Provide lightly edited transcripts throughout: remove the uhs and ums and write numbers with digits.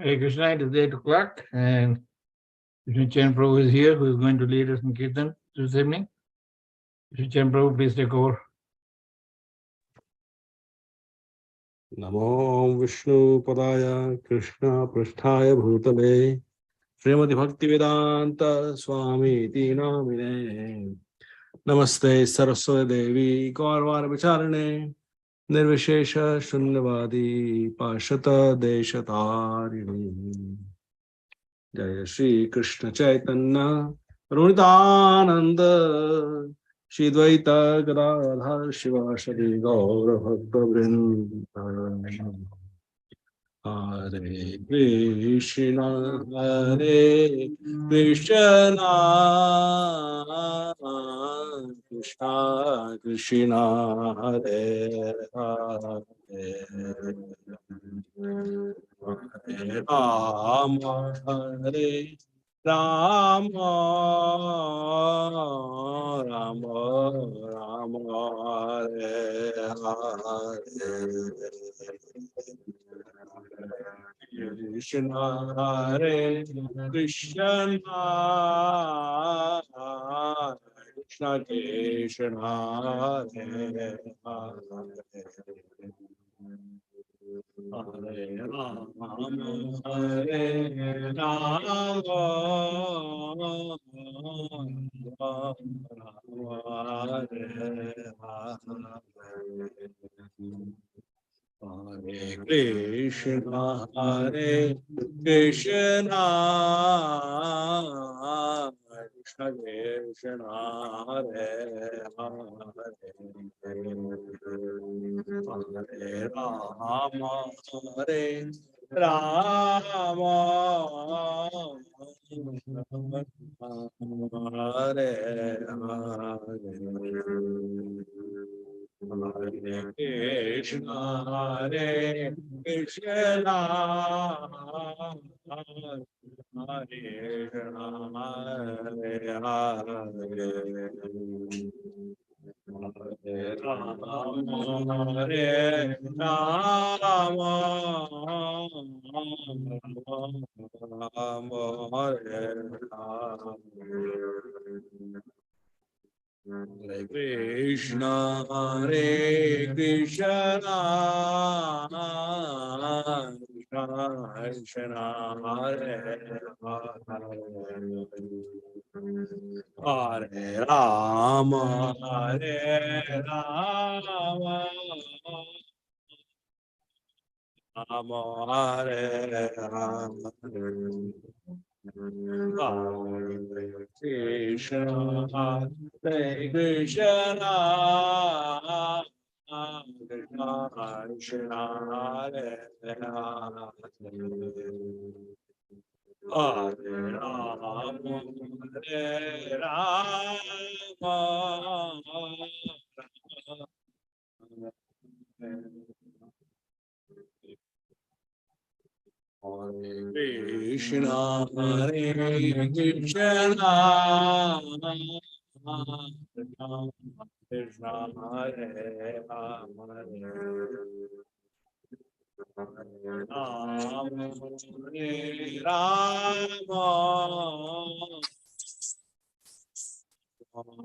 Hare Krishna, it is 8 o'clock, and Vishnu Chan Prabhu is here, who is going to lead us in Kirtan this evening. Vishnu Chan Prabhu, please take over. नमो विष्णुपदाय कृष्णपृष्ठाय भूतले श्रीमद् भक्तिवेदांत स्वामीति नामिने नमस्ते सरस्वती देवी गौरवार विचारणे निर्विशेष शून्यवादी पाशत देशतारिणी जय श्री कृष्ण चैतन्य रुणितानंद श्री द्वैत गदाधर शिवासदि गौर भक्त वृंद हरे कृष्ण कृष्ण कृष्ण हरे हरे हरे हरे राम राम राम हरे हरे कृष्ण हरे कृष्ण कृष्ण कृष्ण हरे हरे राम हरे राम हरे कृष्ण कृष्ण कृष्ण हरे हरे राम हरे राम हरे हरे कृष्ण हरे कृष्ण हरे हरे हरे राम हरे राम राम हरे Hare Krishna, Hare Krishna, Krishna Krishna, Hare Hare, Hare Rama, Hare Rama, Rama Hare Hare. Hare Krishna, Hare Krishna, Krishna Krishna, Hare Hare, Hare Rama, Hare Rama. Hare Krishna, Hare Krishna, Krishna Hare Hare, Hare Rama,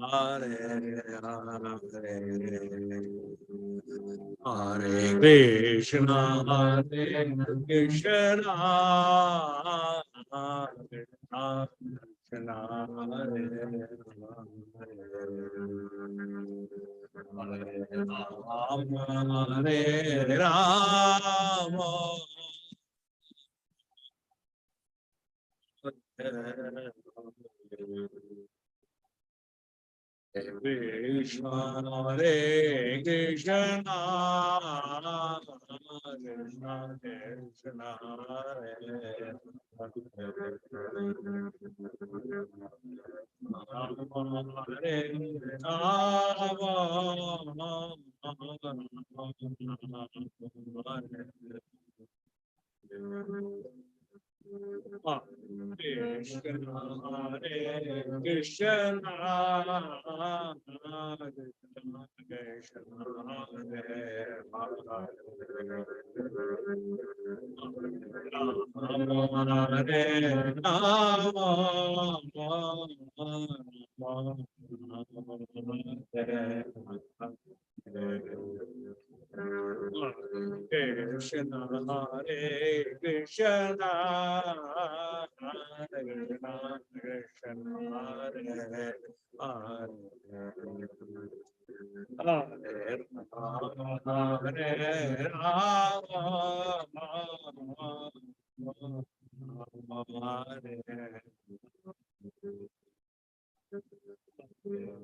Hare Rama, Hare Hare Krishna, Hare Krishna, Krishna Krishna, Hare Hare Rama, Hare Rama. Krishna, Hare Krishna, Krishna Krishna, Hare Hare. Krishna, Hare Krishna, Krishna Hare Hare, Hare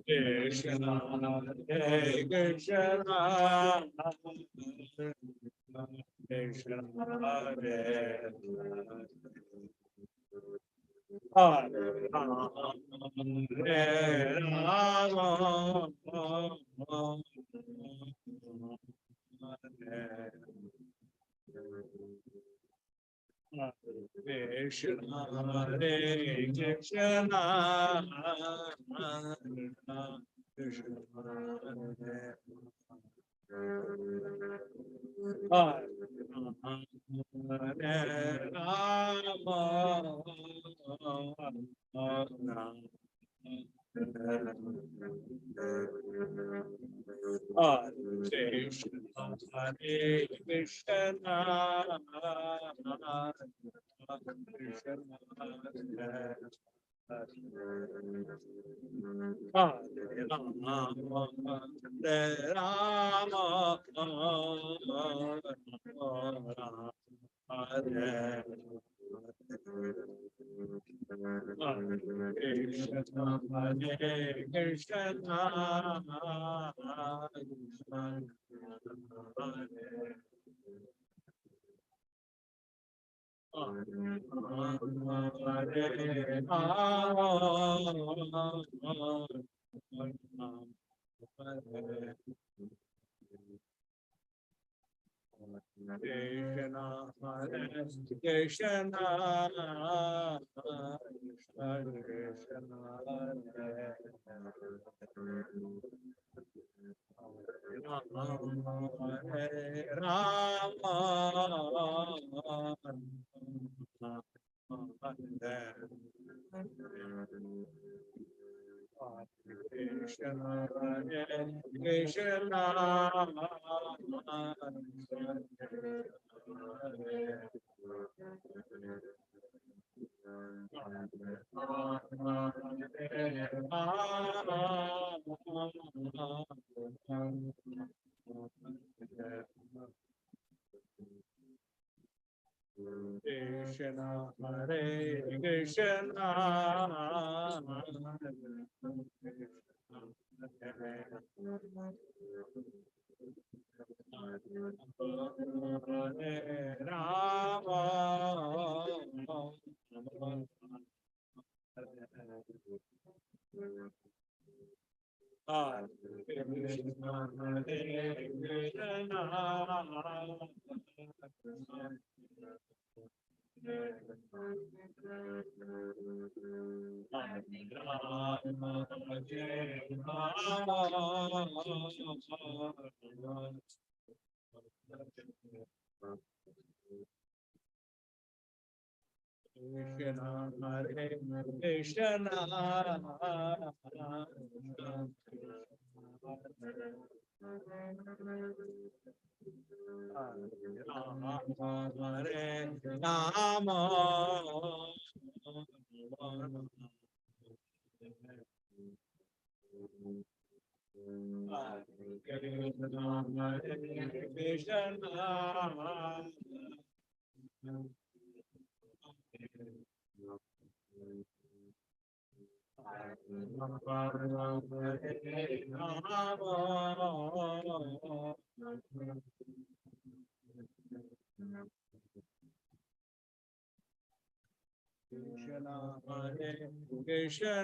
Krishna Hare Krishna Krishna Krishna Hare Hare Hare Krishna Hare Krishna Krishna Hare Hare Rama Krishna Hare Krishna Krishna Hare Hare Rama Hare Krishna Hare Krishna Krishna Hare Hare Rama Hare Rama Hare Krishna Hare Krishna Krishna Hare Krishna Krishna Hare Krishna Hare Krishna Hare Krishna Hare Krishna Hare Rama Krishna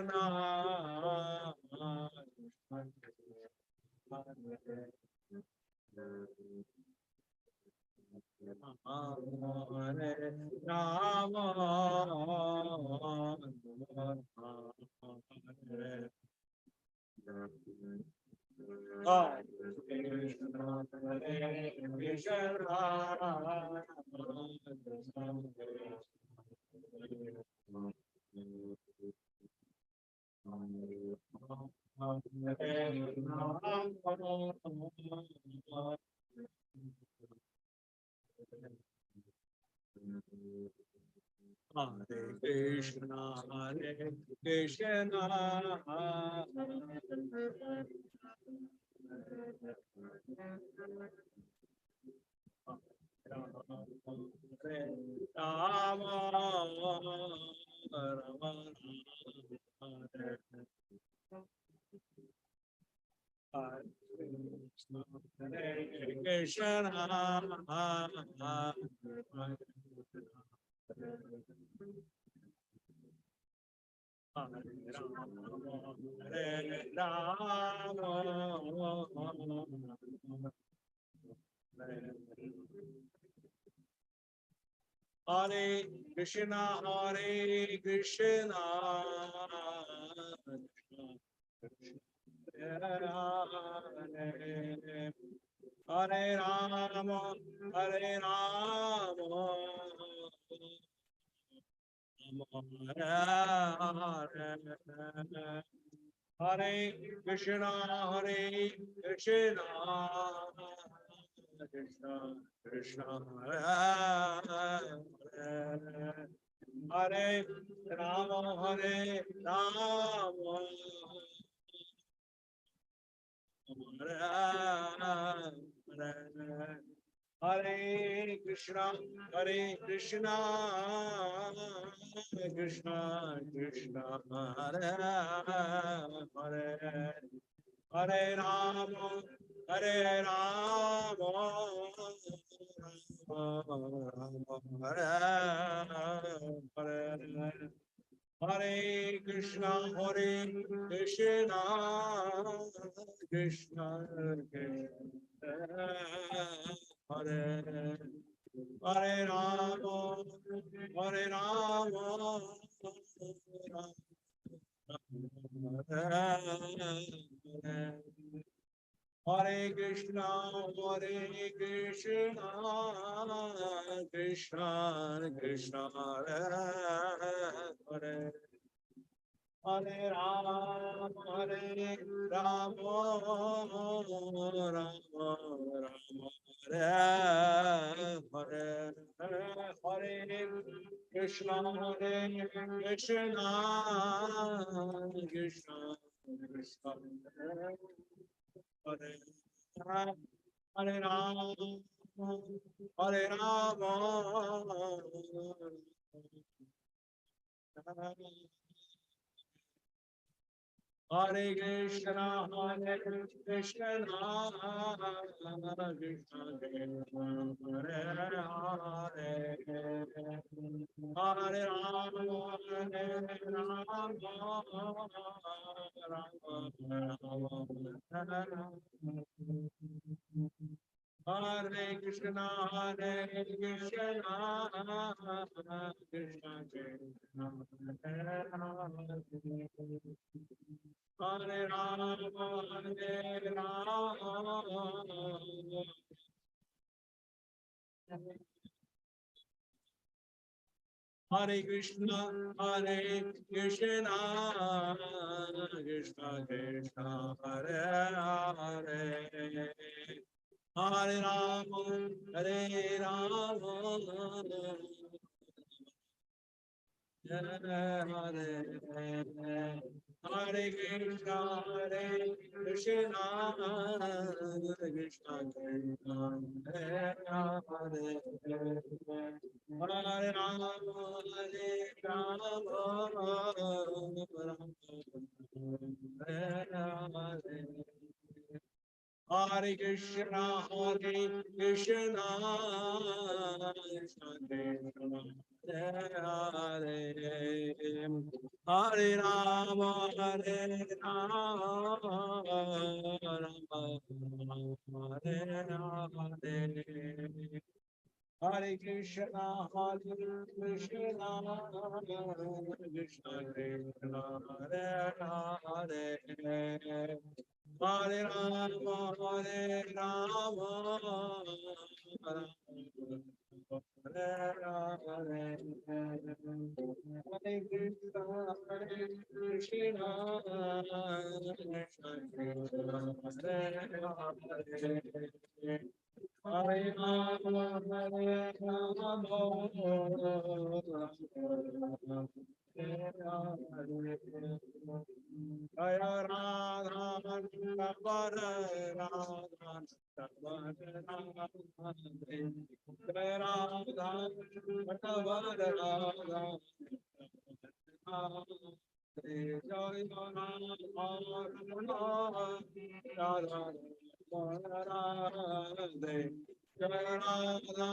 Hare Krishna Krishna Hare Krishna Hare Rama Hare Krishna Hare Krishna Hare Krishna, Rama, Rama, Hare Krishna, Hare Rama, Hare Krishna, Hare Krishna, Hare Rama, Hare Rama, Hare Krishna, Hare Krishna, Krishna Krishna, Hare Rama, Hare Rama, Hare Krishna, Hare Krishna, Krishna Krishna, Hare Hare Rama, Hare Rama, Hare Hare. Hare Krishna, Hare Krishna, Krishna Krishna, Hare Hare Rama, Hare Rama, Hare Hare Krishna, Hare Krishna, Krishna Krishna, Hare Hare Rama, Hare Rama, Rama Rama, Hare Hare, Hare Krishna, Hare Krishna, Krishna Krishna, Hare Hare Rama, Hare Rama, Hare Krishna, Hare Krishna, Krishna Krishna, Hare Hare, Hare Rama, Hare Rama, Rama Rama, Hare Krishna, Hare Krishna, Krishna Krishna, Hare Hare, Hare Rama, Hare Rama, Hare Krishna, Hare Krishna, Krishna Krishna, Hare Hare, Hare Rama, Hare Rama, Hare Hare, Hare Krishna, Hare Krishna, Krishna Krishna, Hare Hare, Hare Rama, Hare Rama, Rama Hare Hare. Hare Krishna, Hare Krishna, Krishna Krishna, Hare Hare, Hare Rama, Hare Rama, Rama Rama, Hare Hare. Hare Krishna, Hare Krishna, Krishna Krishna, Hare Hare, Hare Rama, Hare Rama, Jaya Radha Vara Radha Jaya Radha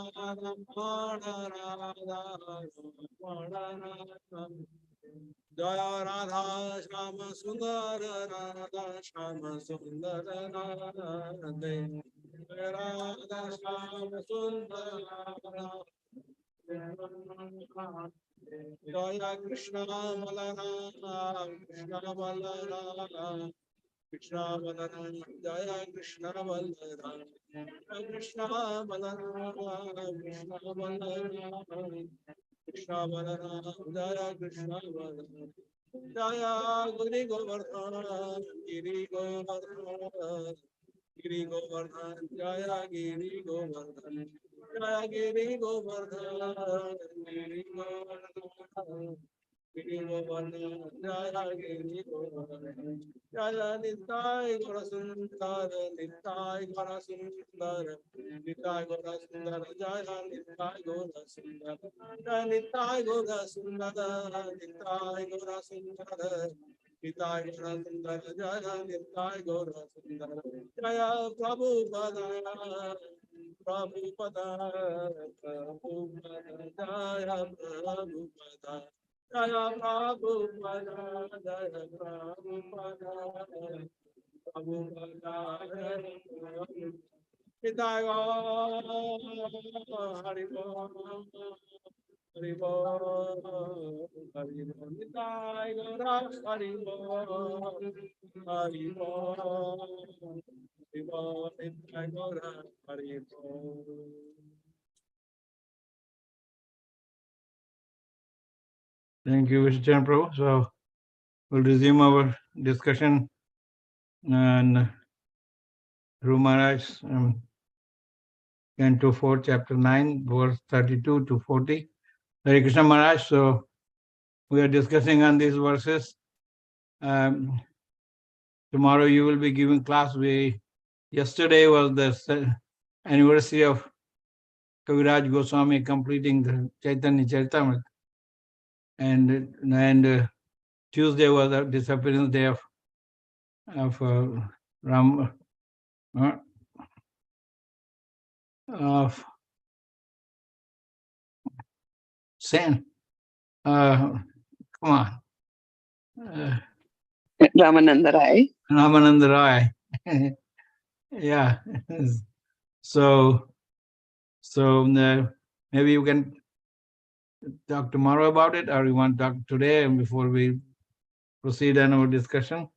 Vara Radha Jaya Radha Shama Sundar Radha Shama Sundar Radha Jaya Radha Shama Sundar Jaya Krishna Balarama Krishna Balarama Krishna Balarama Jaya Krishna Balarama Krishna Balarama Krishna Balarama Krishna Balarama Jaya Krishna Balarama Jaya Giri Govardhana Giri Govardhana Giri Govardhan, Jaya Giri Govardhan, Jaya Giri Govardhan, Giri Govardhan, Giri Govardhan, Jaya Giri Govardhan, Jaya Nitai Gora Sundar, Nitai Gora Sundar, Nitai Gora Sundar, Jaya Nitai Gora Sundar, Jaya Nitai Gora Sundar, Nitai Gora Sundar, Nitai Gora Sundar, Jaya Nitai Gora Sundar, Jaya Prabhupada, Prabhupada, Prabhupada, Jaya Prabhupada, Jaya Prabhupada, Jaya Prabhupada, Prabhupada, Nitai Gaur, Hari Bol, Hari Bol, Hari Bol, Nitai Gaur, Hari Bol, Hari Bol, Hari Bol, Nitai Gaur, Hari Bol. Thank you, Vishnu Prabhu. So we'll resume our discussion on Dhruv Maharaj, Canto 4, Chapter 9, verse 32 to 40. Hare Krishna Maharaj. So we are discussing on these verses. Tomorrow you will be giving class. Yesterday was the anniversary of Kaviraj Goswami completing the Chaitanya Charitamrita, and Tuesday was the disappearance day of Ram of Sen. Come on, Ramananda Rai. Ramananda Rai. Yeah. So maybe you can talk tomorrow about it, or you want to talk today before we proceed on our discussion?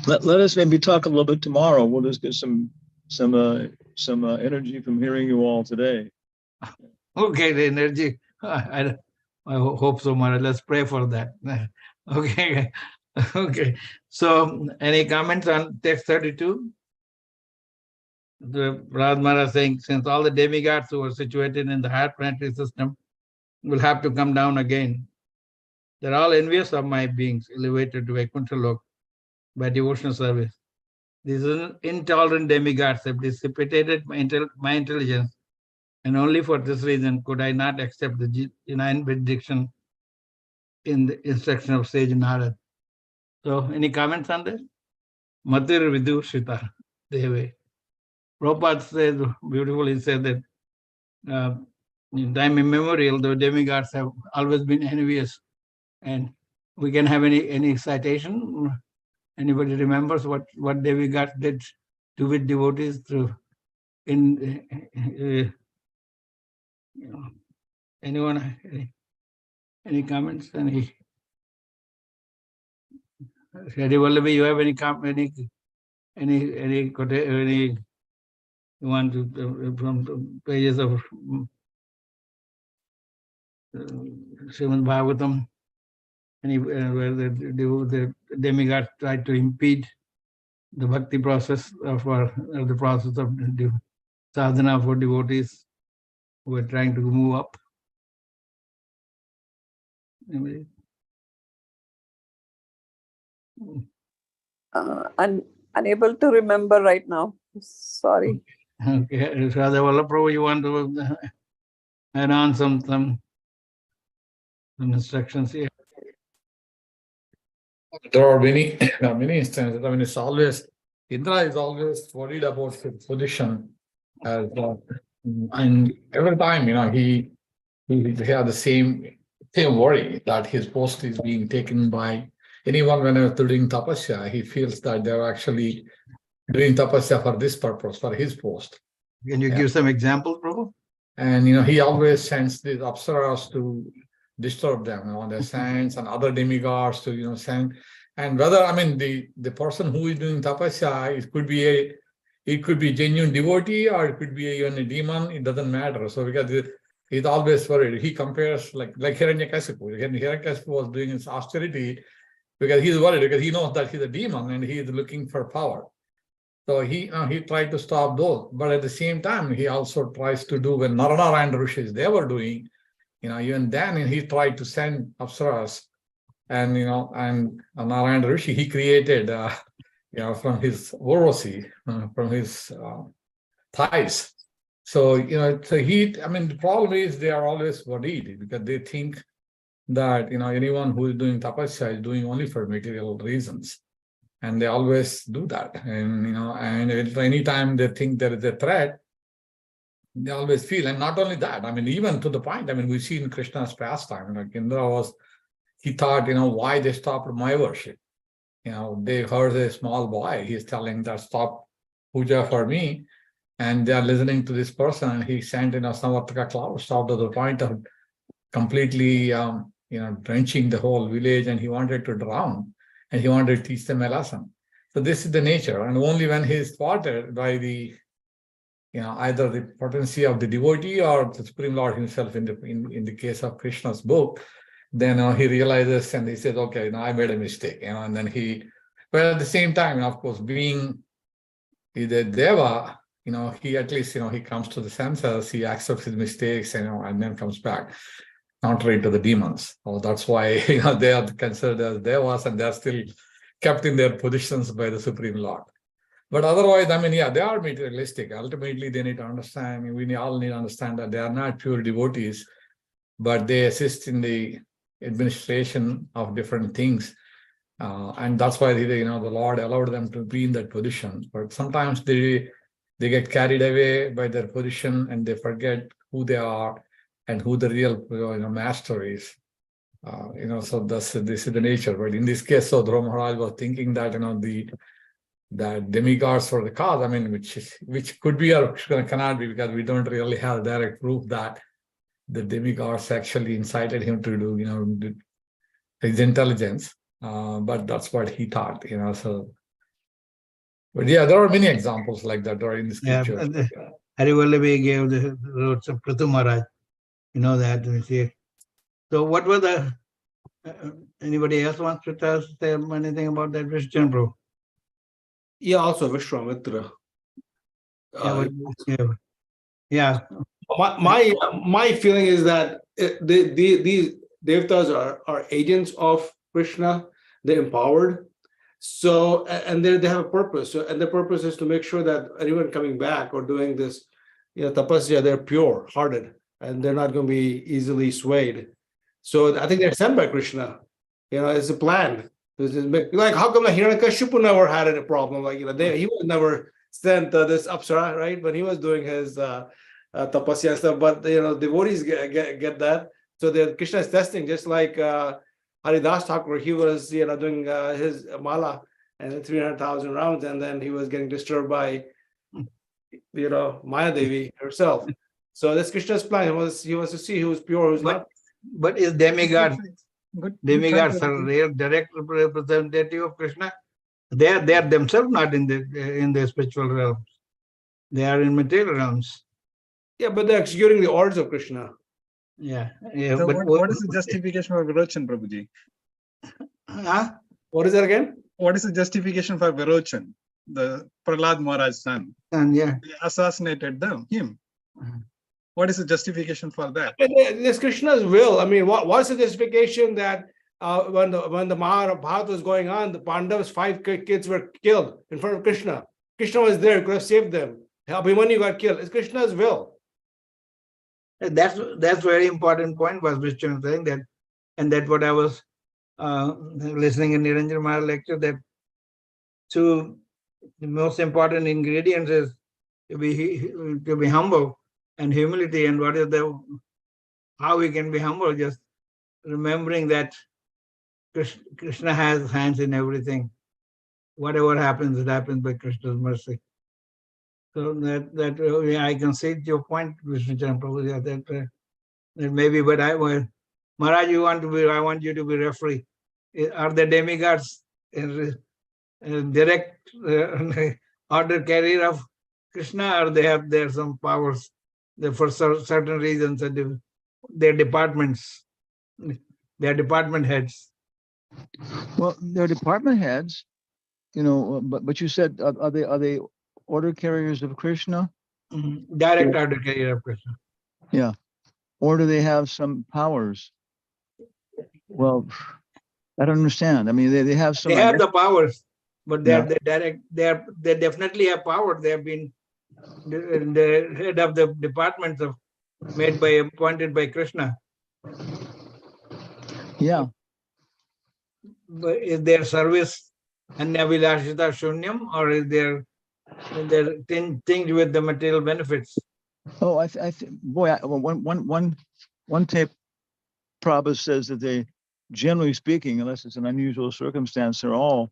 Let us maybe talk a little bit tomorrow. We'll just get some energy from hearing you all today. Okay, the energy. I hope so, Mara. Let's pray for that. Okay. Okay. So, any comments on text 32? The Radmara saying, since all the demigods who are situated in the higher planetary system will have to come down again, they're all envious of my beings elevated to Vaikuntha Lok by devotional service. These intolerant demigods have dissipated my intelligence, and only for this reason could I not accept the divine benediction in the instruction of sage Narad. So, any comments on this? Matir Vidushita Deve. Prabhupada says, beautifully said that in time immemorial, the demigods have always been envious. And we can have any citation. Anybody remembers what demigods did to with devotees through anyone? Any comments? Any? Shri Vallavi, you have any you want to from the pages of Srimad Bhagavatam, and where the demigods tried to impede the bhakti process of the process of sadhana for devotees who are trying to move up. Anybody? Unable to remember right now. Sorry. Okay, Radha Vallabhprabhu, you want to add on some instructions here? There are many, many instances. I mean, it's always, Indra is always worried about his position as, and every time, he had the same worry that his post is being taken by anyone. Whenever they're doing tapasya, he feels that they're actually doing tapasya for this purpose, for his post. Can you give some examples, Prabhu? And he always sends these apsaras to disturb them, the saints and other demigods to send. And whether the person who is doing tapasya, it could be genuine devotee or it could be even a demon. It doesn't matter. So because he's always worried. He compares like Hiranyakasipu. Hiranyakasipu was doing his austerity because he's worried because he knows that he's a demon and he is looking for power. So he tried to stop those, but at the same time, he also tries to do when Narana and Rishis they were doing, even then he tried to send apsaras, and Narayana Rishi he created, from his Urvasi, from his thighs. So the problem is they are always worried because they think that anyone who is doing tapasya is doing only for material reasons. And they always do that. And, and anytime they think there is a threat, they always feel. And not only that, even to the point, we see in Krishna's pastime, Indra he thought, why they stopped my worship. They heard a small boy, he's telling that stop puja for me. And they are listening to this person. And he sent, Samartaka clouds out to the point of completely, drenching the whole village. And he wanted to drown. And he wanted to teach them a lesson. So this is the nature. And only when he is thwarted by the, either the potency of the devotee or the Supreme Lord himself in the case of Krishna's book, then he realizes and he says, okay, I made a mistake. And then but at the same time, of course, being the Deva, he at least, he comes to the senses, he accepts his mistakes, and then comes back. Contrary to the demons. That's why they are considered as devas and they're still kept in their positions by the Supreme Lord. But otherwise, they are materialistic. Ultimately, they need to understand, we all need to understand that they are not pure devotees, but they assist in the administration of different things. And that's why the Lord allowed them to be in that position. But sometimes they get carried away by their position and they forget who they are and who the real master is. So this is the nature. But in this case, so Dhruva Maharaj was thinking that that demigods were the cause. Which could be or cannot be, because we don't really have direct proof that the demigods actually incited him to do his intelligence. But that's what he thought. So. But there are many examples like that are in the scripture. Yeah, Harivallavi gave the words of Prithu Maharaj. That we see. So what were the anybody else wants to say anything about that question, bro? Yeah, also Vishwamitra. Yeah. My feeling is that these devtas are agents of Krishna. They're empowered. So, and they have a purpose. So, and the purpose is to make sure that anyone coming back or doing this, tapasya, they're pure hearted and they're not going to be easily swayed. So I think they're sent by Krishna. It's a plan. Like how come Hiranyakashipu never had a problem? He was never sent this apsara, right? When he was doing his tapasya and stuff. But devotees get that. So the Krishna is testing, just like Haridas Thakur, he was doing his mala and 300,000 rounds, and then he was getting disturbed by Maya Devi herself. So that's Krishna's plan. He was to see who's pure, who's not. But is demigods are real direct representative of Krishna? They are themselves not in the spiritual realms. They are in material realms. Yeah, but they're executing the orders of Krishna. Yeah, yeah. So But what is the justification for Virochan, Prabhuji? Huh? What is that again? What is the justification for Virochan, the Prahlad Maharaj's son? And yeah, They assassinated him. Mhm. What is the justification for that? This Krishna's will. I mean, what's the justification that when the Mahabharata was going on, the Pandavas' 5 kids were killed in front of Krishna. Krishna was there, could have saved them. Abhimanyu got killed. It's Krishna's will. that's very important point was Vishnu saying that, and that what I was listening in Niranjan Maharaj lecture, that two the most important ingredients is to be humble and humility. And what is how we can be humble? Just remembering that Krishna has hands in everything. Whatever happens, it happens by Krishna's mercy. So that I can see your point, Vishnu Prabhu, that maybe, but Maharaj, I want you to be referee. Are the demigods direct order carrier of Krishna, or they have some powers for certain reasons, and their departments, their department heads? Well, they're department heads, but you said, are they order carriers of Krishna? Direct order carrier of Krishna. Yeah. Or do they have some powers? Well, I don't understand. I mean, they have some. They have the powers, but Yeah. they're direct. They definitely have power. They have been the head of the departments appointed by Krishna. Yeah. But is their service Anyavilashita Shunyam, or is there tinged with the material benefits? Oh, I think, boy, one tape Prabhupada says that they, generally speaking, unless it's an unusual circumstance, they're all,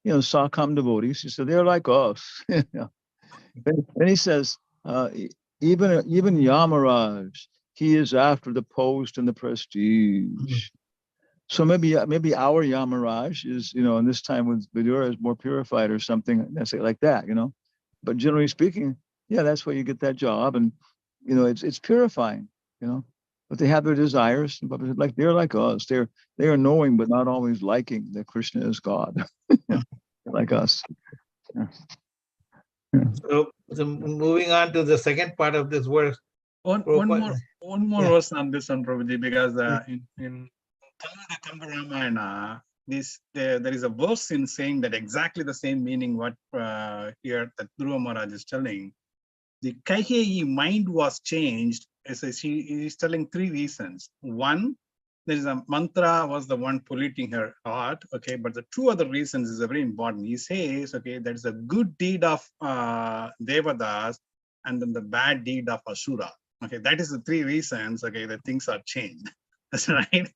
Sakam devotees. He said they're like us. Then he says, even Yamaraj, he is after the post and the prestige. So maybe our Yamaraj is, and this time with Vidura is more purified or something. That's it, like that, But generally speaking, yeah, that's why you get that job, and it's purifying, But they have their desires, but like they're like us. They are knowing, but not always liking that Krishna is God, like us. Yeah. So moving on to the second part of this verse. One more Yeah. verse on this one, Prabhuji, because in Kamba Ramayana, there is a verse in saying that exactly the same meaning what here that Dhruva Maharaj is telling. The Kaiheyi mind was changed. She is telling 3 reasons. One, there is a mantra was the one polluting her heart. Okay, but the 2 other reasons is very important. He says, okay, there is a good deed of Devadas and then the bad deed of Asura. Okay, that is the 3 reasons. Okay, that things are changed. That's right.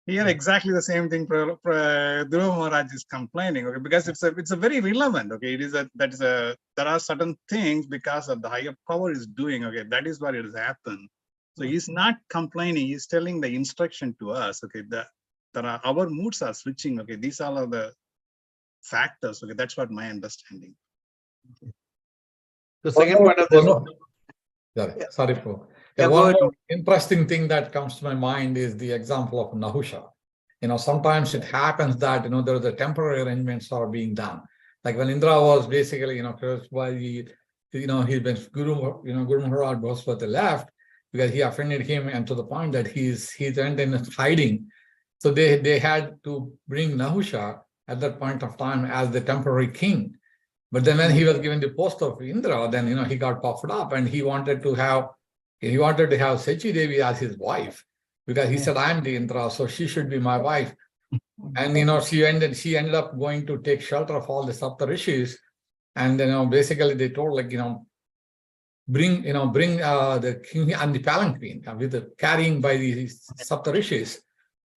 Here, exactly the same thing. Dhruva Maharaj is complaining. Okay, because it's a very relevant. Okay, there are certain things because of the higher power is doing. Okay, that is what it has happened. So he's not complaining. He's telling the instruction to us. Okay, that our moods are switching. Okay, these all are the factors. Okay, that's what my understanding. The second part of this. Sorry, Pro. Yeah, go one ahead. more interesting thing that comes to my mind is the example of Nahusha. Sometimes it happens that there is a temporary arrangements are being done. Like when Indra was basically, while he's been Guru Maharaj Bhaswati left because he offended him, and to the point that he went in hiding. So they had to bring Nahusha at that point of time as the temporary king. But then when he was given the post of Indra, then he got puffed up, and he wanted to have Sechi Devi as his wife, because he said, I'm the Indra, so she should be my wife. And she ended up going to take shelter of all the Saptarishis. And basically they told, bring the king and the palanquin with the carrying by the Saptarishis.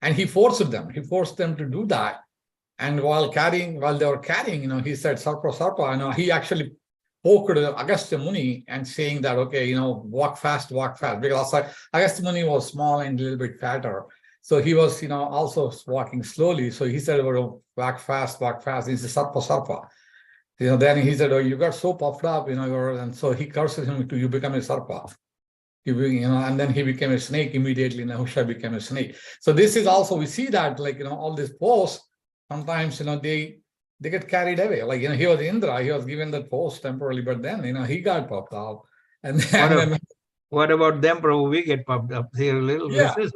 And he forced them to do that. And while they were carrying, he said, Sarpa, Sarpa, he actually poked Agastya Muni and saying that, okay, walk fast, because Agastya Muni was small and a little bit fatter. So he was, also walking slowly. So he said, walk fast. He said, Sarpa, Sarpa. Then he said, oh, you got so puffed up, and so he curses him to, you become a Sarpa. And then he became a snake immediately. Nahusha became a snake. So this is also, we see that, like, all these posts, sometimes, they get carried away. Like, he was Indra, he was given that post temporarily, but then, he got popped out. And then, What about them, Prabhu? We get popped up here a little yeah. bit.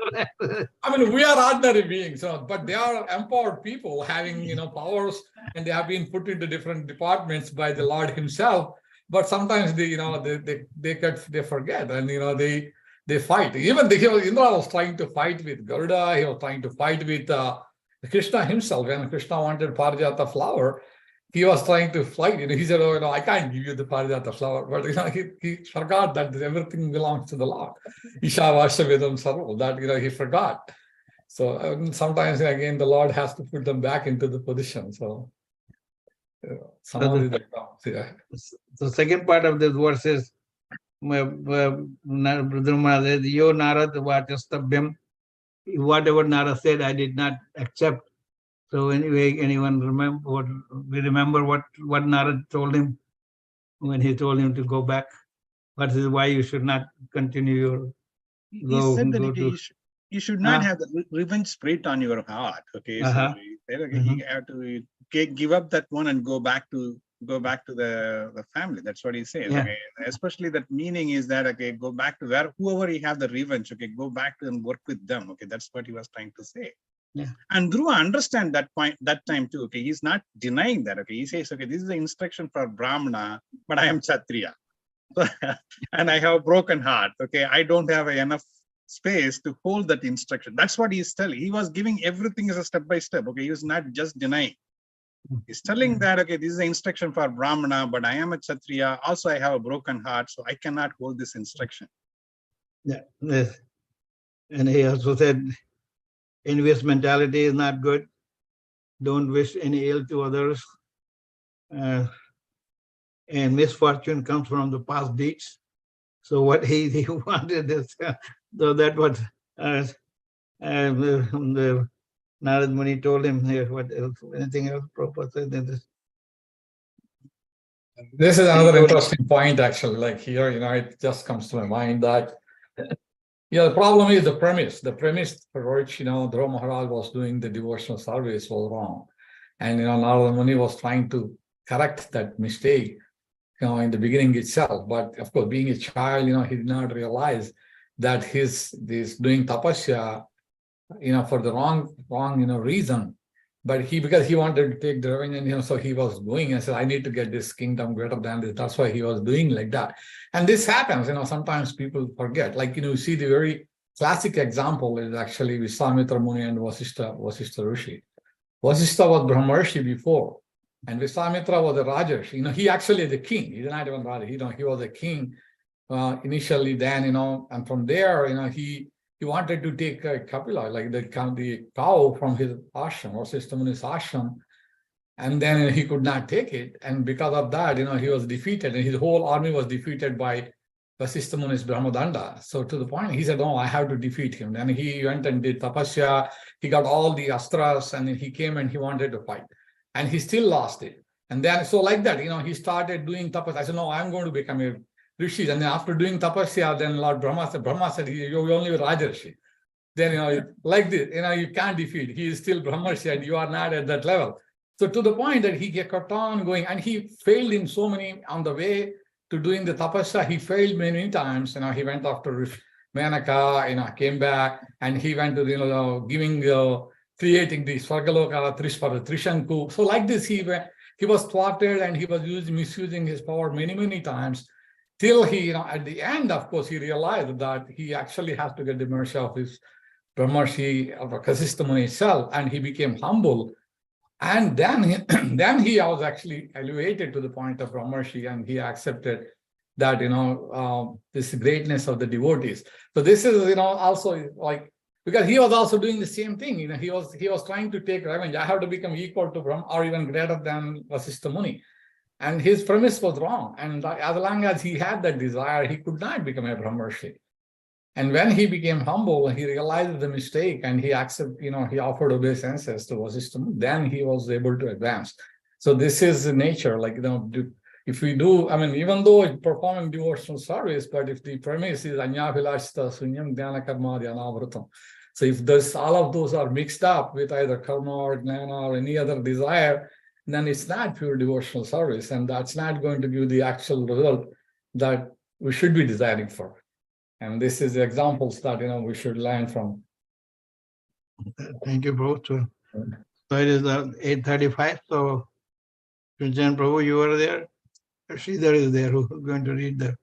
I mean, we are ordinary beings, but they are empowered people having, powers, and they have been put into different departments by the Lord himself. But sometimes they forget, and they fight. Even Indra was trying to fight with Garuda. He was trying to fight with Krishna himself. When Krishna wanted Parijata flower, he was trying to fight. He said, "Oh, I can't give you the Parijata flower." But he forgot that everything belongs to the Lord. Isha Vashavedam Sarva. That he forgot. So sometimes again, the Lord has to put them back into the position. So. Some of these examples, yeah. The second part of this verse is Yo Narad Vachastabhyam. Whatever Narad said, I did not accept. So anyway, anyone remember what Narad told him when he told him to go back? What is why you should not continue your He said that you should not have the revenge spirit on your heart. Okay, so he said, okay, you have to give up that one and go back to the family. That's what he says. Yeah. Okay, especially that meaning is that, okay, go back to whoever you have the revenge. Okay, go back to and work with them. Okay, that's what he was trying to say. Yeah. And Dhruva understand that point that time too. Okay, he's not denying that. Okay, he says, okay, this is the instruction for Brahmana, but I am Kshatriya. And I have a broken heart. Okay, I don't have enough space to hold that instruction. That's what he's telling. He was giving everything as a step by step. Okay, he was not just denying. He's telling that, okay, this is the instruction for Brahmana, but I am a Kshatriya. Also, I have a broken heart, so I cannot hold this instruction. Yeah. Yes. And he also said, envious mentality is not good. Don't wish any ill to others. And misfortune comes from the past deeds. So what he wanted is, so that what the Narad Muni told him here. What else? Anything else? Prabhupada said in this. This is another interesting point, actually. Like here, it just comes to my mind that, the problem is the premise. The premise for which, Dhruva Maharaj was doing the devotional service was wrong. And, Narada Muni was trying to correct that mistake, in the beginning itself. But of course, being a child, he did not realize that this doing tapasya, for the wrong, reason. But because he wanted to take the revenge, and so he was doing and said, I need to get this kingdom greater than this. That's why he was doing like that. And this happens, sometimes people forget. Like, you see the very classic example is actually Vishwamitra Muni and Vasishtha Rishi. Vasishtha was Brahmarshi before, and Vishwamitra was a Rajarshi. He actually is the king. He's not even Raja. He was a king initially. Then, and from there, he wanted to take Kapila, like the cow from his ashram, or Vasishtha Muni's ashram, and then he could not take it. And because of that, he was defeated, and his whole army was defeated by Vasishtha Muni's Brahmadanda. So to the point, he said, "No, I have to defeat him." Then he went and did tapasya. He got all the astras, and then he came and he wanted to fight, and he still lost it. And then, so like that, he started doing tapasya. I said, "No, I'm going to become a Rishi." And then after doing tapasya, then Lord Brahma said, "You're only a Rajarshi." Then, like this, you can't defeat. He is still Brahmarshi, and you are not at that level. So to the point that he kept on going, and he failed in so many, on the way to doing the tapasya, he failed many times. He went after Menaka, came back, and he went to, creating the Swargaloka, Trishanku. So like this, he was thwarted, and he was misusing his power many, many times. Till he, at the end, of course, he realized that he actually has to get the mercy of his Brahmarshi, of Vasishtha Muni itself, and he became humble. And then he was actually elevated to the point of Brahmarshi, and he accepted that, this greatness of the devotees. So this is, also like, because he was also doing the same thing. He was trying to take revenge. I have to become equal to Brahma, or even greater than Vasishtha Muni. And his premise was wrong. And as long as he had that desire, he could not become a Brahmarshi. And when he became humble, he realized the mistake, and he accepted, he offered obeisances to Vasishtha Muni. Then he was able to advance. So this is nature, like, if we do, I mean, even though it's performing devotional service, but if the premise is Anyabhilashita Sunyam Dhyana Karma Dhyanavritam. So if this all of those are mixed up with either karma or jnana or any other desire, then it's not pure devotional service, and that's not going to give the actual result that we should be desiring for. And this is the examples that we should learn from. Thank you, Prabhu. So it is 8:35. So, Kunjan Prabhu, you are there. Sridhar is there who is going to read the.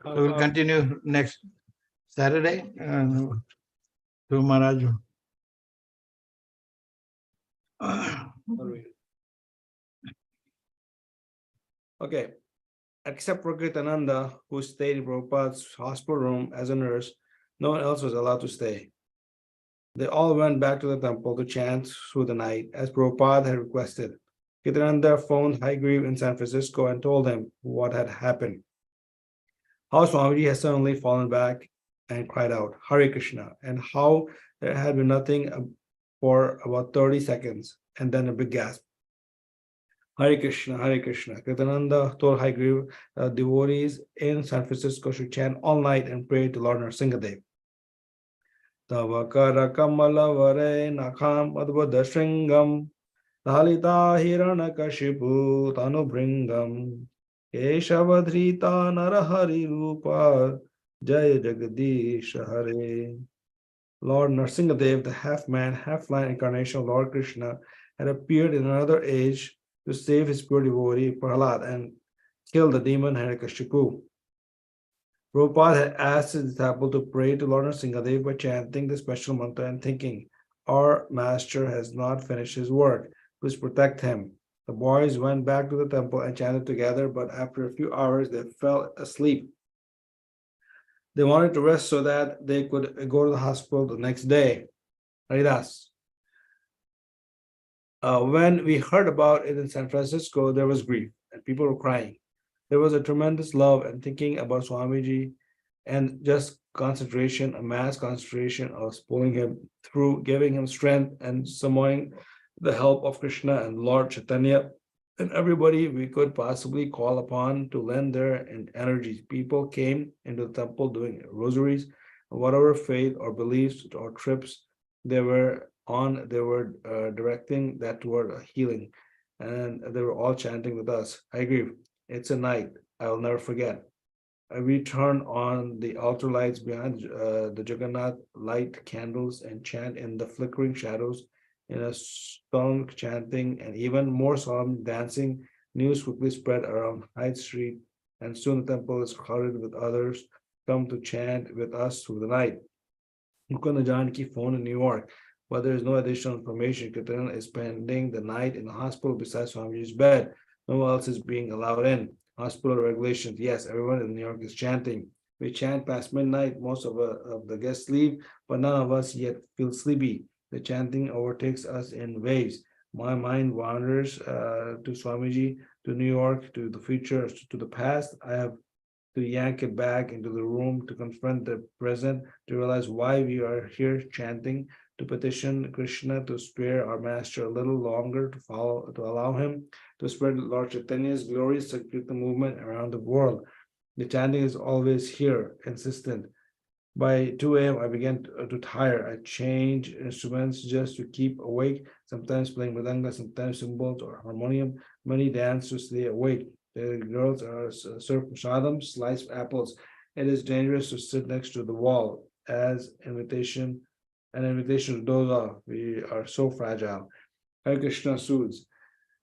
So we'll continue next Saturday to Maharaj. Okay. Except for Kritananda, who stayed in Prabhupada's hospital room as a nurse, no one else was allowed to stay. They all went back to the temple to chant through the night, as Prabhupada had requested. Kritananda phoned Haigreve in San Francisco and told him what had happened. How Swamiji had suddenly fallen back and cried out, Hare Krishna, and how there had been nothing for about 30 seconds, and then a big gasp. Hare Krishna, Hare Krishna. Kritananda told Haigreve that devotees in San Francisco should chant all night and pray to Lord Nrsingadev. Tavakara Kamala Vare Nakham Advada Shringam Dhalita Hirana Kashipu Tanubringam Keshavadhrita Narahari Rupa Jaya Jagadisha Hare. Lord Nrsingadev, the half-man, half-lion incarnation of Lord Krishna, had appeared in another age to save his pure devotee Prahlad and kill the demon Hiranyakashipu. Prabhupada had asked his disciple to pray to Lord Nrsingadev by chanting the special mantra and thinking, our master has not finished his work, please protect him. The boys went back to the temple and chanted together, but after a few hours they fell asleep. They wanted to rest so that they could go to the hospital the next day. Haridas. When we heard about it in San Francisco, there was grief and people were crying. There was a tremendous love and thinking about Swamiji and just concentration, a mass concentration of pulling him through, giving him strength and summoning the help of Krishna and Lord Chaitanya and everybody we could possibly call upon to lend their energies. People came into the temple doing rosaries, whatever faith or beliefs or trips they were on, they were directing that toward healing. And they were all chanting with us. I agree. It's a night I will never forget. We turn on the altar lights behind the Jagannath, light candles and chant in the flickering shadows in a song chanting and even more solemn dancing. News quickly spread around Hyde Street, and soon the temple is crowded with others come to chant with us through the night. Mukunda Janaki phone in New York, but there is no additional information. Kirtan is spending the night in the hospital beside Swamiji's bed. No one else is being allowed in. Hospital regulations. Yes, everyone in New York is chanting. We chant past midnight. Most of the guests leave, but none of us yet feel sleepy. The chanting overtakes us in waves. My mind wanders to Swamiji, to New York, to the future, to the past. I have to yank it back into the room to confront the present, to realize why we are here chanting, to petition Krishna to spare our master a little longer, to allow him to spread Lord Chaitanya's glorious Sankirtan movement around the world. The chanting is always here, insistent. By 2 a.m., I began to tire. I change instruments just to keep awake, sometimes playing mridanga, sometimes cymbals or harmonium. Many dance to stay awake. The girls are served prasadam, sliced apples. It is dangerous to sit next to the wall as an invitation to doze off. We are so fragile. Hare Krishna soothes.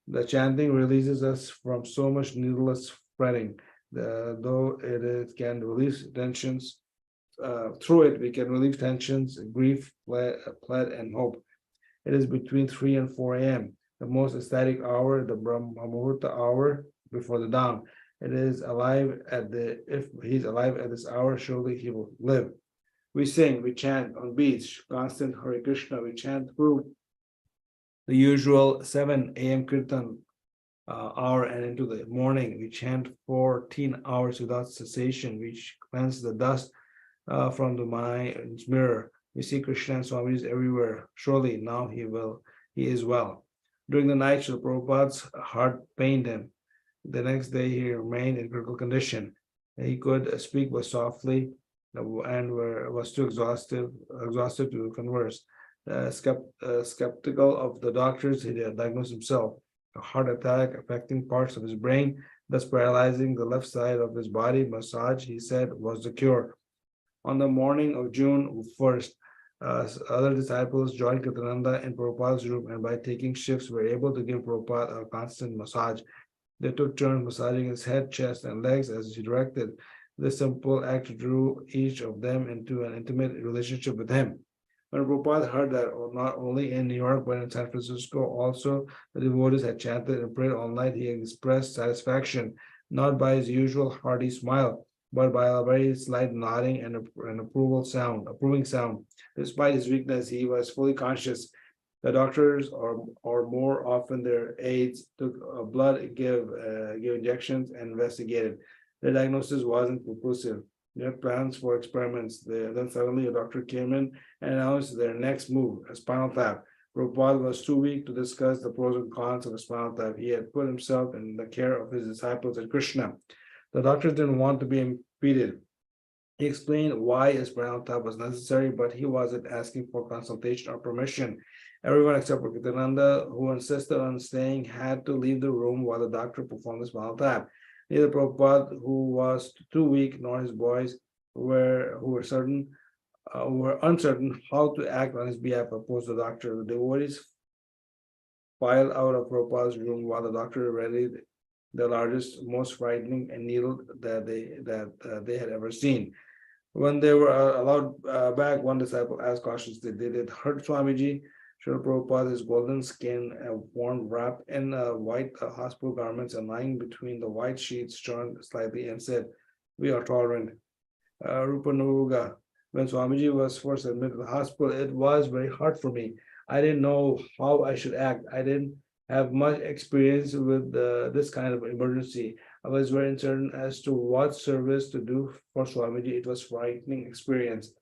The chanting releases us from so much needless fretting. Though it can release tensions, through it we can relieve tensions, grief, plead, and hope. It is between 3 and 4 a.m., the most ecstatic hour, the Brahma Muhurta hour before the dawn. It is alive if he's alive at this hour, surely he will live. We sing, we chant on beats, constant Hare Krishna. We chant through the usual 7 a.m. kirtan hour and into the morning. We chant 14 hours without cessation, which cleanses the dust from the mind's mirror. We see Krishna and Swami's everywhere. Surely now he is well. During the night, Srila Prabhupada's heart pained him. The next day, he remained in critical condition. He could speak but softly was too exhausted to converse. Skeptical of the doctors, he diagnosed himself a heart attack affecting parts of his brain, thus paralyzing the left side of his body. Massage, he said, was the cure. On the morning of June 1st, other disciples joined Kritananda in Prabhupada's room, and by taking shifts were able to give Prabhupada a constant massage. They took turns massaging his head, chest, and legs as he directed. This simple act drew each of them into an intimate relationship with him. When Prabhupada heard that not only in New York but in San Francisco also the devotees had chanted and prayed all night, he expressed satisfaction, not by his usual hearty smile, but by a very slight nodding and an approving sound. Despite his weakness, he was fully conscious. The doctors, or more often their aides, took blood, give injections, and investigated. The diagnosis wasn't conclusive. They had plans for experiments. Then suddenly a doctor came in and announced their next move, a spinal tap. Prabhupada was too weak to discuss the pros and cons of a spinal tap. He had put himself in the care of his disciples at Krishna. The doctors didn't want to be impeded. He explained why a spinal tap was necessary, but he wasn't asking for consultation or permission. Everyone except for Kritananda, who insisted on staying, had to leave the room while the doctor performed the spinal tap. Neither Prabhupada, who was too weak, nor his boys, who were uncertain how to act on his behalf, opposed the doctor. The devotees filed out of Prabhupada's room while the doctor readied the largest, most frightening needle that they had ever seen. When they were allowed back, one disciple asked cautiously, "Did it hurt Swamiji?" Srila Prabhupada, his golden skin, warm, wrapped in white hospital garments and lying between the white sheets, turned slightly and said, "We are tolerant." Rupanuga, when Swamiji was first admitted to the hospital, it was very hard for me. I didn't know how I should act. I didn't have much experience with this kind of emergency. I was very uncertain as to what service to do for Swamiji. It was a frightening experience.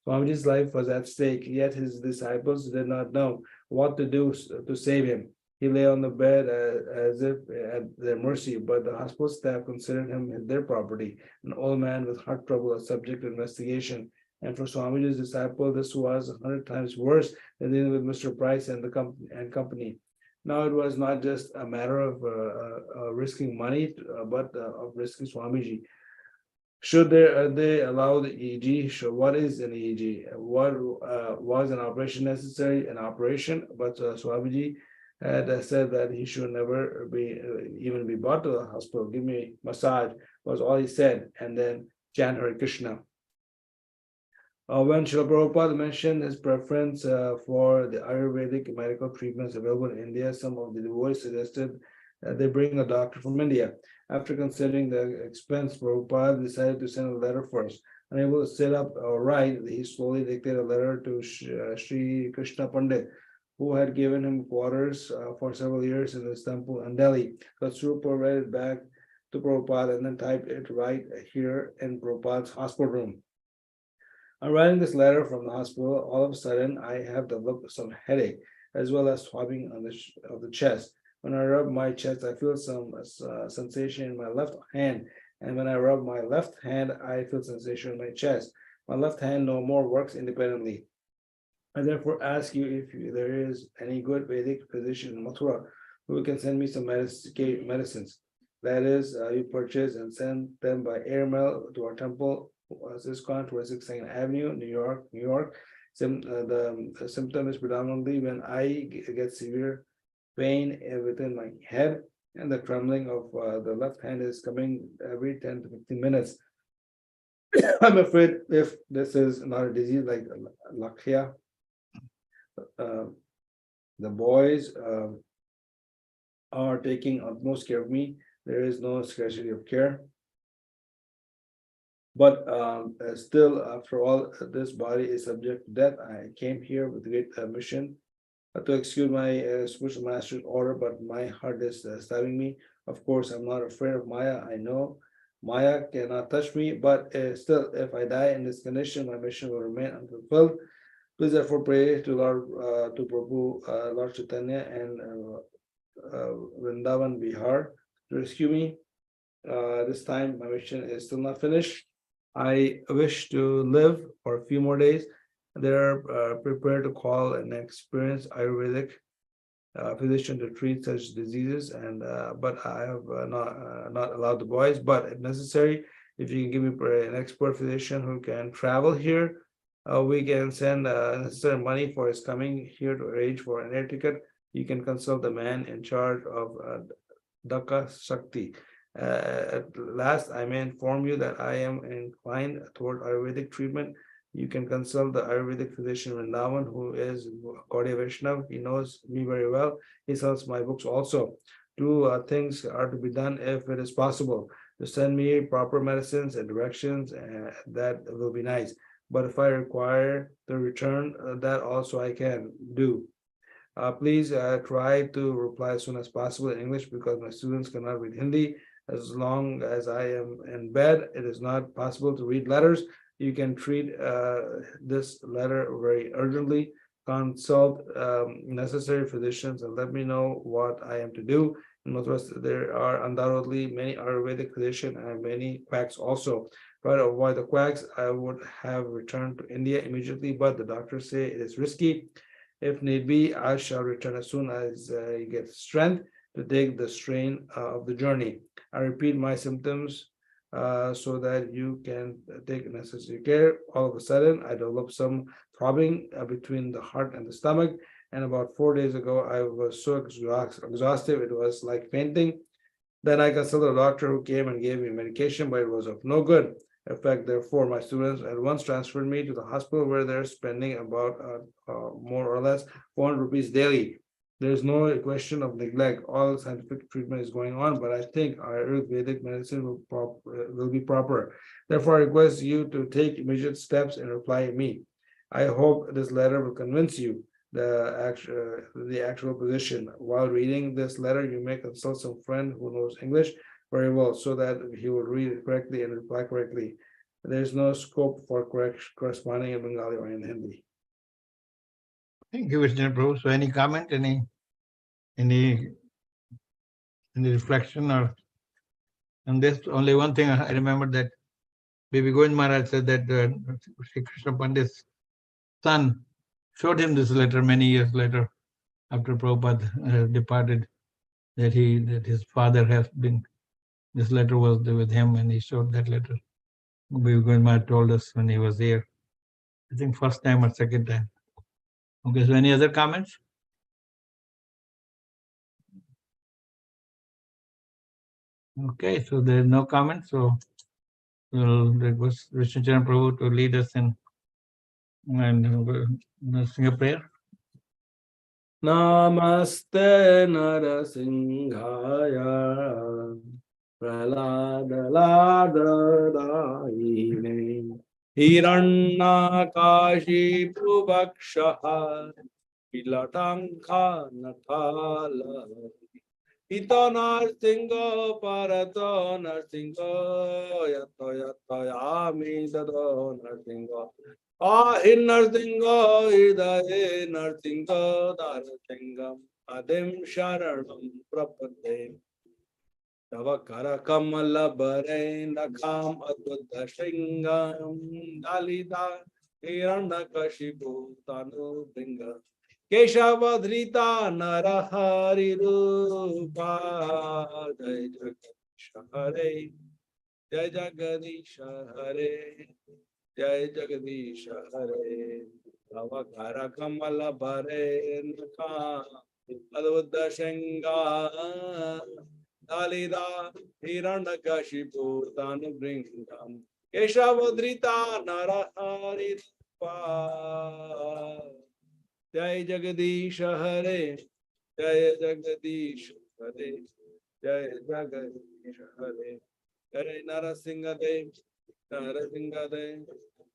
Swamiji's life was at stake, yet his disciples did not know what to do to save him. He lay on the bed as if at their mercy, but the hospital staff considered him their property. An old man with heart trouble, a subject of investigation. And for Swamiji's disciple, this was 100 times worse than dealing with Mr. Price and the company. Now it was not just a matter of risking money, but of risking Swamiji. Should they allow the EEG? What is an EEG? What was an operation necessary? An operation, but Swamiji had said that he should never even be brought to the hospital. Give me massage was all he said, and then chant Hare Krishna. When Srila Prabhupada mentioned his preference for the Ayurvedic medical treatments available in India, some of the devotees suggested that they bring a doctor from India. After considering the expense, Prabhupada decided to send a letter first. Unable to sit up or write, he slowly dictated a letter to Sri Krishna Pandit, who had given him quarters for several years in this temple in Delhi. Katsrupa read it back to Prabhupada and then typed it right here in Prabhupada's hospital room. I'm writing this letter from the hospital. All of a sudden, I have developed some headache as well as throbbing of the chest. When I rub my chest, I feel some sensation in my left hand. And when I rub my left hand, I feel sensation in my chest. My left hand no more works independently. I therefore ask you if there is any good Vedic physician in Mathura who can send me some medicines. That is, you purchase and send them by airmail to our temple, Siscon, 22nd Avenue, New York, New York. The symptom is predominantly when I get severe pain within my head, and the trembling of the left hand is coming every 10 to 15 minutes. I'm afraid if this is not a disease like Lakshya, the boys are taking utmost care of me. There is no scarcity of care. But still, after all, this body is subject to death. I came here with great mission to execute my spiritual master's order, but my heart is stabbing me. Of course, I'm not afraid of Maya. I know Maya cannot touch me, but still, if I die in this condition, my mission will remain unfulfilled. Please therefore pray to Lord, to Prabhu, Lord Chaitanya and Vrindavan, Bihar to rescue me. This time my mission is still not finished. I wish to live for a few more days. They're prepared to call an experienced Ayurvedic physician to treat such diseases, and but I have not allowed the boys. But if necessary, if you can give me an expert physician who can travel here, we can send necessary money for his coming here to arrange for an air ticket. You can consult the man in charge of Daka Shakti. At last, I may inform you that I am inclined toward Ayurvedic treatment. You can consult the Ayurvedic physician Vrindavan, who is Gaudiya Vaishnav. He knows me very well. He sells my books also. Two things are to be done if it is possible. To send me proper medicines and directions, that will be nice. But if I require the return, that also I can do. Please try to reply as soon as possible in English because my students cannot read Hindi. As long as I am in bed, it is not possible to read letters. You can treat this letter very urgently. Consult necessary physicians and let me know what I am to do. In Northwest, there are undoubtedly many Ayurvedic physicians and many quacks also. Try to avoid the quacks. I would have returned to India immediately, but the doctors say it is risky. If need be, I shall return as soon as I get strength to take the strain of the journey. I repeat my symptoms so that you can take necessary care. All of a sudden, I developed some throbbing between the heart and the stomach. And about 4 days ago, I was so exhausted, it was like fainting. Then I consulted a doctor who came and gave me medication, but it was of no good effect. Therefore, my students at once transferred me to the hospital where they're spending about more or less 400 rupees daily. There's no question of neglect. All scientific treatment is going on, but I think Ayurvedic medicine will be proper. Therefore, I request you to take immediate steps and reply to me. I hope this letter will convince you the actual position. While reading this letter, you may consult some friend who knows English very well so that he will read it correctly and reply correctly. There's no scope for corresponding in Bengali or in Hindi. Thank you, Vishnu Prabhu. So any comment, any reflection or on this? Only one thing I remember that Baby Govind Maharaj said that Sri Krishna Pandit's son showed him this letter many years later after Prabhupada departed, that his father has been, this letter was with him and he showed that letter. Baby Govind Maharaj told us when he was here. I think first time or second time. Okay, so any other comments? Okay, so there is no comments. So we'll request Vishnu Charan Prabhu to lead us in and sing a prayer. Namaste Narasinghaya Praladaladarayine Hiranyakashi Puvakshaha Kilatanka Natala Ito Narsingo Parato Narsingo Yato Yato Yami Dado Narsingo in Narsingo Idae Narsingo Darasingam Adim Sharanam Prapade Tavakara Kamala Bare Nakam Advata Shingam Dalida Hiranyakashipu Tanu Bringa Keshavadrita Narahari Rupa Jai Jagadish Hare Jai Jagadish Hare Jai Jagadish Hare Avakara Kamala Bare Naka Advata Shinga Dalida Hiranyakashipu Tanu Bringam Keshavadrita Narahari Rupa Jai Jagadish Hare Jai Jagadish Hare Jai Jagadish Hare Jai Narasimhadev Narasimhadev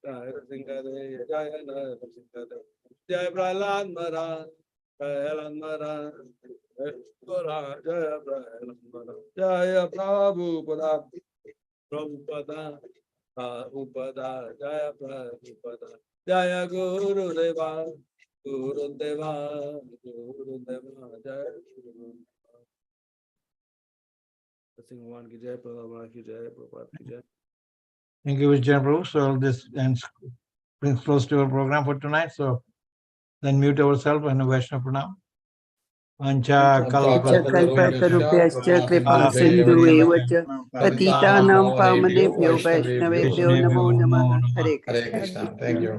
Narasimhadev Jai Narasimhadev Jai Prahlad Maharaj Prahlad Maharaj Jai Prahlad Maharaj Jai Prabhupada Prabhupada Prabhupada, Jaya Prabhupada, Jaya Guru Deva, Guru Deva, Guru Deva, Jaya Guru. One ki Jai, Prabhupada ki Jai, Prabhupada ki Jai. Thank you, Vijay Prabhu. So this ends, brings close to our program for tonight. So then mute ourselves and Vaishnava Pranam. Vancha Kalpatarubhyascha kripa sindhu eva cha patitanam pamanebhyo vaishnavebhyo namo namaha. Hare Hare Krishna. Krishna. Thank you.